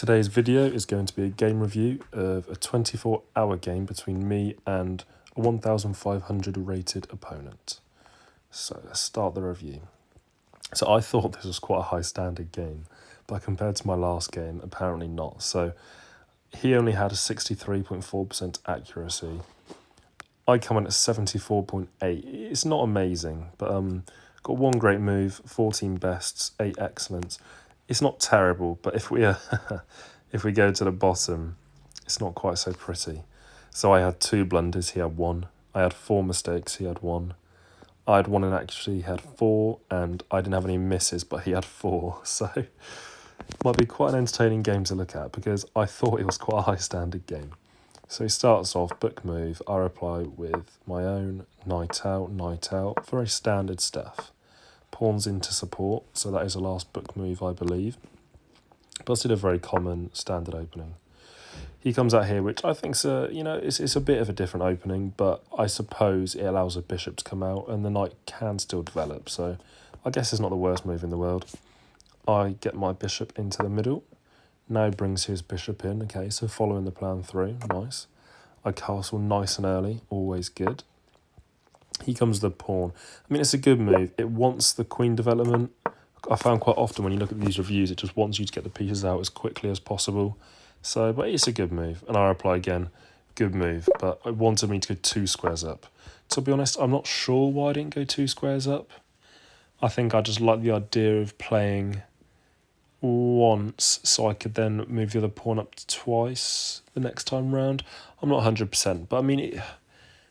Today's video is going to be a game review of a 24-hour game between me and a 1500 rated opponent. So let's start the review. So I thought this was quite a high standard game, but compared to my last game, apparently not. So he only had a 63.4% accuracy. I come in at 74.8. It's not amazing, but got one great move, 14 bests, 8 excellents. It's not terrible, but if we if we go to the bottom, it's not quite so pretty. So I had 2 blunders, he had 1. I had 4 mistakes, he had 1. I had 1 inaccuracy, he had 4, and I didn't have any misses, but he had 4. So it might be quite an entertaining game to look at because I thought it was quite a high standard game. So he starts off, book move, I reply with my own, knight out, very standard stuff. Pawns into support, so that is the last book move, I believe. But still a very common standard opening. He comes out here, which I think's it's a bit of a different opening, but I suppose it allows a bishop to come out and the knight can still develop, so I guess it's not the worst move in the world. I get my bishop into the middle. Now brings his bishop in, okay, so following the plan through, nice. I castle nice and early, always good. He comes to the pawn. I mean, it's a good move. It wants the queen development. I found quite often when you look at these reviews, it just wants you to get the pieces out as quickly as possible. So, but it's a good move. And I reply again, good move. But it wanted me to go 2 squares up. To be honest, I'm not sure why I didn't go 2 squares up. I think I just like the idea of playing once so I could then move the other pawn up twice the next time round. I'm not 100%, but I mean,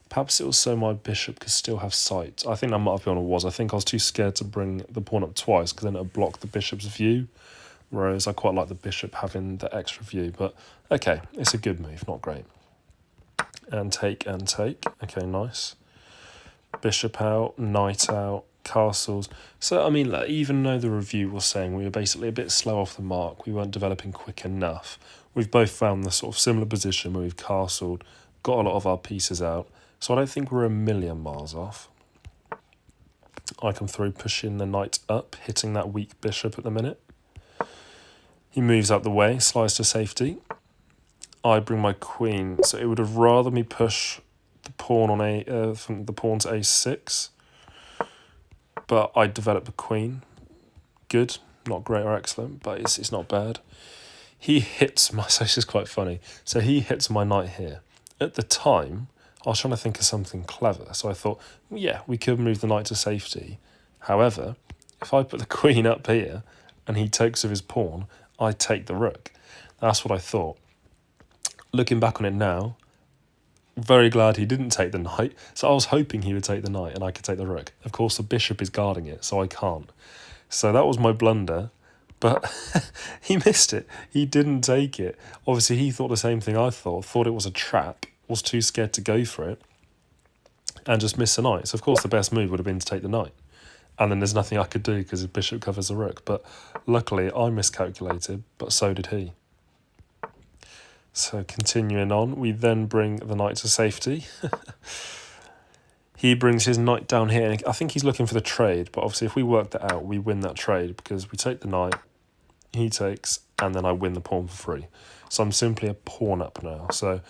perhaps it was so my bishop could still have sight. I think that might have been what it was. I think I was too scared to bring the pawn up twice because then it would block the bishop's view, whereas I quite like the bishop having the extra view. But okay, it's a good move, not great. And take. Okay, nice. Bishop out, knight out, castles. So, I mean, even though the review was saying we were basically a bit slow off the mark, we weren't developing quick enough, we've both found the sort of similar position where we've castled, got a lot of our pieces out. So I don't think we're a million miles off. I come through, pushing the knight up, hitting that weak bishop at the minute. He moves out the way, slides to safety. I bring my queen, so it would have rather me push the pawn on from the pawn to a6. But I develop the queen. Good, not great or excellent, but it's not bad. He hits my, so this is quite funny. So he hits my knight here. At the time, I was trying to think of something clever, so I thought, yeah, we could move the knight to safety. However, if I put the queen up here and he takes with his pawn, I take the rook. That's what I thought. Looking back on it now, very glad he didn't take the knight. So I was hoping he would take the knight and I could take the rook. Of course, the bishop is guarding it, so I can't. So that was my blunder, but he missed it. He didn't take it. Obviously, he thought the same thing I thought it was a trap, was too scared to go for it, and just missed the knight. So, of course, the best move would have been to take the knight. And then there's nothing I could do because his bishop covers the rook. But luckily, I miscalculated, but so did he. So, continuing on, we then bring the knight to safety. He brings his knight down here. And I think he's looking for the trade, but obviously if we work that out, we win that trade because we take the knight, he takes, and then I win the pawn for free. So I'm simply a pawn up now. So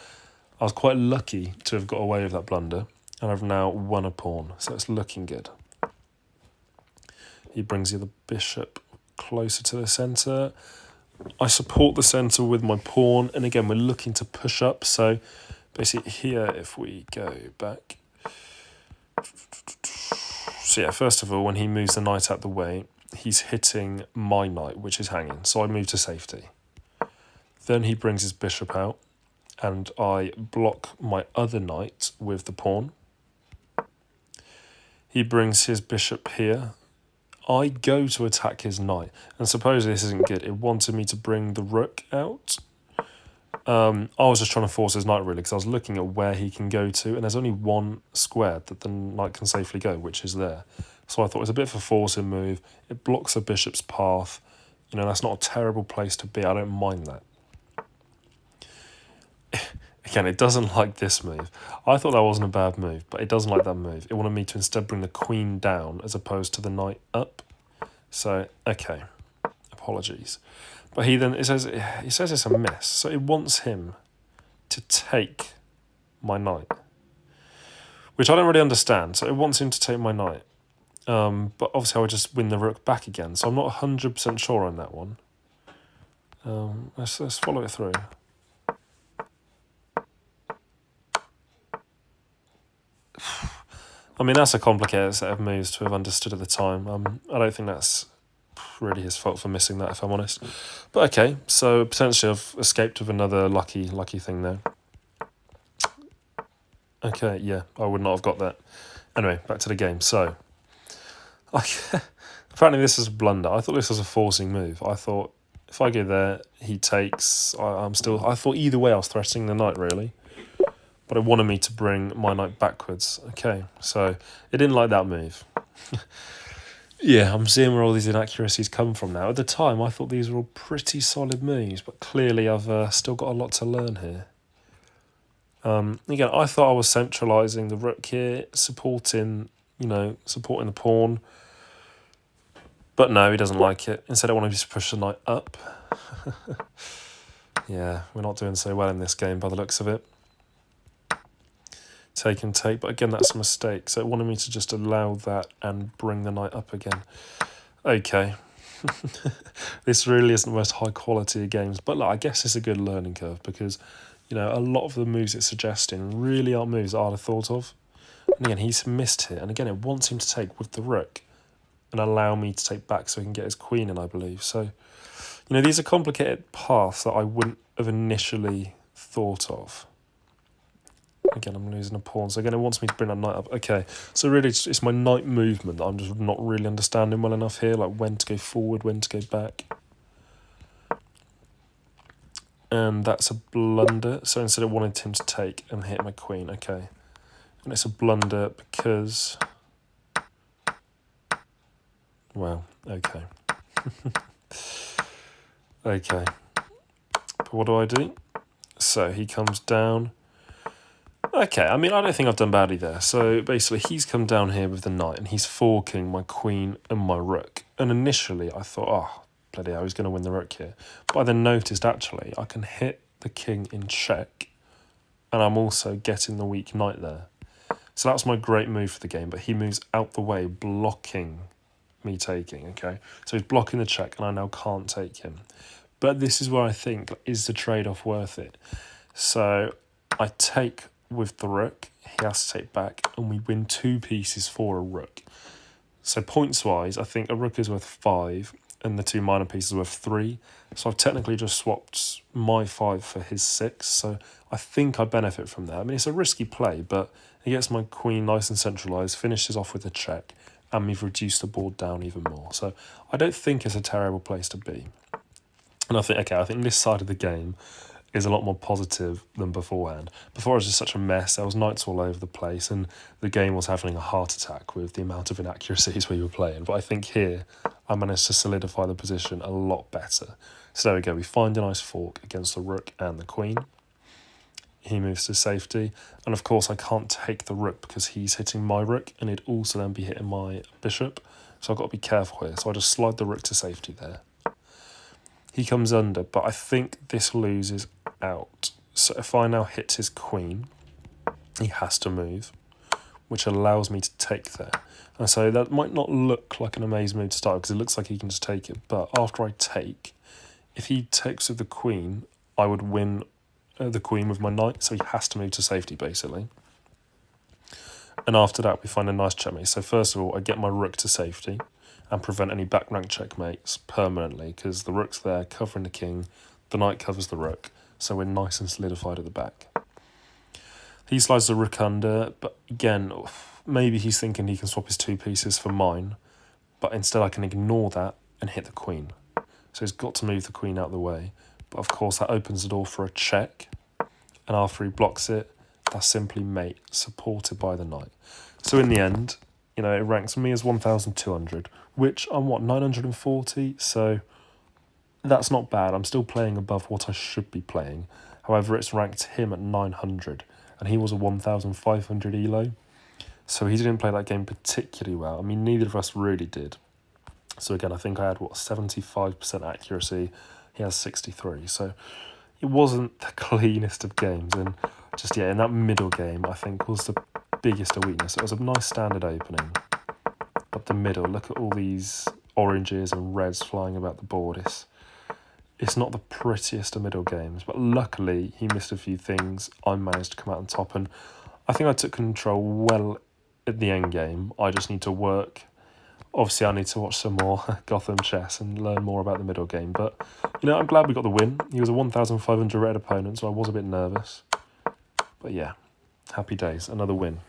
I was quite lucky to have got away with that blunder, and I've now won a pawn, so it's looking good. He brings the other bishop closer to the centre. I support the centre with my pawn, and again, we're looking to push up. So basically here, if we go back. So yeah, first of all, when he moves the knight out the way, he's hitting my knight, which is hanging. So I move to safety. Then he brings his bishop out, and I block my other knight with the pawn. He brings his bishop here. I go to attack his knight, and suppose this isn't good. It wanted me to bring the rook out. I was just trying to force his knight really because I was looking at where he can go to, and there's only one square that the knight can safely go, which is there. So I thought it's a bit of a forcing move. It blocks the bishop's path. You know, that's not a terrible place to be. I don't mind that. Again, it doesn't like this move. I thought that wasn't a bad move, but it doesn't like that move. It wanted me to instead bring the queen down as opposed to the knight up. So, okay, apologies. But he says it's a miss, so it wants him to take my knight, which I don't really understand. So it wants him to take my knight. But obviously I would just win the rook back again, so I'm not 100% sure on that one. Let's follow it through. I mean, that's a complicated set of moves to have understood at the time. I don't think that's really his fault for missing that, if I'm honest. But okay, so potentially I've escaped with another lucky thing there. Okay, yeah, I would not have got that. Anyway, back to the game. So, apparently this is a blunder. I thought this was a forcing move. I thought if I go there, he takes. I thought either way I was threatening the knight, really. But it wanted me to bring my knight backwards. Okay, so it didn't like that move. Yeah, I'm seeing where all these inaccuracies come from now. At the time, I thought these were all pretty solid moves, but clearly I've still got a lot to learn here. Again, I thought I was centralising the rook here, supporting the pawn. But no, he doesn't like it. Instead, I want him to push the knight up. Yeah, we're not doing so well in this game by the looks of it. Take and take, but again, that's a mistake. So it wanted me to just allow that and bring the knight up again. Okay. This really isn't the most high quality of games, but look, I guess it's a good learning curve because, a lot of the moves it's suggesting really aren't moves I'd have thought of. And again, he's missed it, and again, it wants him to take with the rook and allow me to take back so he can get his queen in, I believe. So, these are complicated paths that I wouldn't have initially thought of. Again, I'm losing a pawn. So again, it wants me to bring that knight up. Okay, so really it's my knight movement that I'm just not really understanding well enough here, like when to go forward, when to go back. And that's a blunder. So instead I wanted him to take and hit my queen. Okay. And it's a blunder because... Wow, okay. Okay. But what do? So he comes down... Okay, I mean, I don't think I've done badly there. So basically, he's come down here with the knight and he's forking my queen and my rook. And initially, I thought, oh, bloody hell, he's going to win the rook here. But I then noticed, actually, I can hit the king in check and I'm also getting the weak knight there. So that was my great move for the game, but he moves out the way, blocking me taking, okay? So he's blocking the check and I now can't take him. But this is where I think, is the trade-off worth it? So I take... with the rook, he has to take back, and we win 2 pieces for a rook. So points-wise, I think a rook is worth 5, and the 2 minor pieces are worth 3. So I've technically just swapped my 5 for his 6, so I think I benefit from that. I mean, it's a risky play, but it gets my queen nice and centralised, finishes off with a check, and we've reduced the board down even more. So I don't think it's a terrible place to be. And I think this side of the game is a lot more positive than beforehand. Before it was just such a mess, there was knights all over the place and the game was having a heart attack with the amount of inaccuracies we were playing. But I think here I managed to solidify the position a lot better. So there we go, we find a nice fork against the rook and the queen. He moves to safety, and of course I can't take the rook because he's hitting my rook and it'd also then be hitting my bishop. So I've got to be careful here. So I just slide the rook to safety there. He comes under, but I think this loses out. So if I now hit his queen, he has to move, which allows me to take there. And so that might not look like an amazing move to start because it looks like he can just take it. But after I take, if he takes with the queen, I would win the queen with my knight. So he has to move to safety, basically. And after that, we find a nice checkmate. So first of all, I get my rook to safety and prevent any back rank checkmates permanently because the rook's there covering the king, the knight covers the rook, so we're nice and solidified at the back. He slides the rook under, but again, maybe he's thinking he can swap his 2 pieces for mine, but instead I can ignore that and hit the queen. So he's got to move the queen out of the way, but of course that opens the door for a check, and after he blocks it, that's simply mate, supported by the knight. So in the end, it ranks me as 1,200, which I'm 940, so that's not bad. I'm still playing above what I should be playing. However, it's ranked him at 900, and he was a 1,500 ELO, so he didn't play that game particularly well. I mean, neither of us really did. So again, I think I had, 75% accuracy. he has 63. So it wasn't the cleanest of games. And just, yeah, in that middle game, I think was the biggest a weakness. It was a nice standard opening. But the middle, look at all these oranges and reds flying about the board. It's not the prettiest of middle games, but luckily he missed a few things. I managed to come out on top, and I think I took control well at the end game. I just need to work. Obviously, I need to watch some more Gotham chess and learn more about the middle game. But, I'm glad we got the win. He was a 1,500 red opponent, so I was a bit nervous. But yeah, happy days. Another win.